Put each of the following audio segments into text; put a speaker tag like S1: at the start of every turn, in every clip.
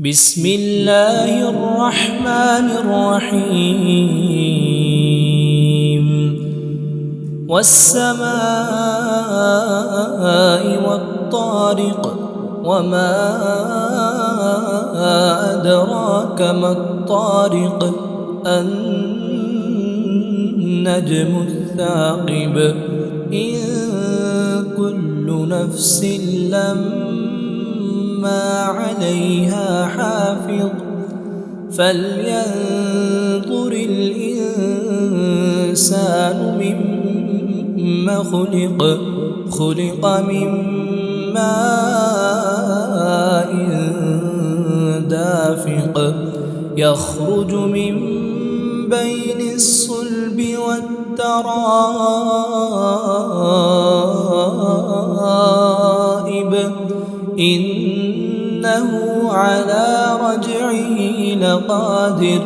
S1: بسم الله الرحمن الرحيم والسماء والطارق وما أدراك ما الطارق النجم الثاقب إن كل نفس لما عليها حافظ فلينظر الإنسان مما خلق من ماء دافق يخرج من بين الصلب والترائب إنه على رجعه لقادر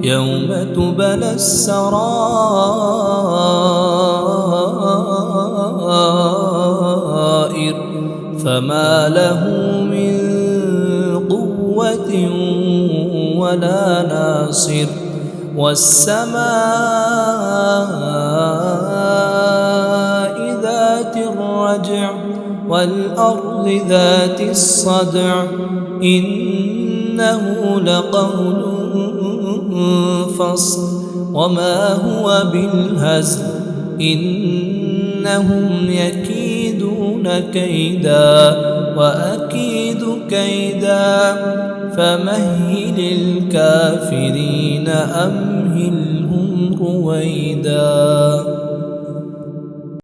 S1: يوم تبلى السرائر فما له من قوة ولا ناصر والسماء ذات الرجع والأرض ذات الصدع إنه لقول فصل وما هو بالهزل إنهم يكيدون كيدا وأكيد كيدا فمهل الكافرين أمهلهم رويدا.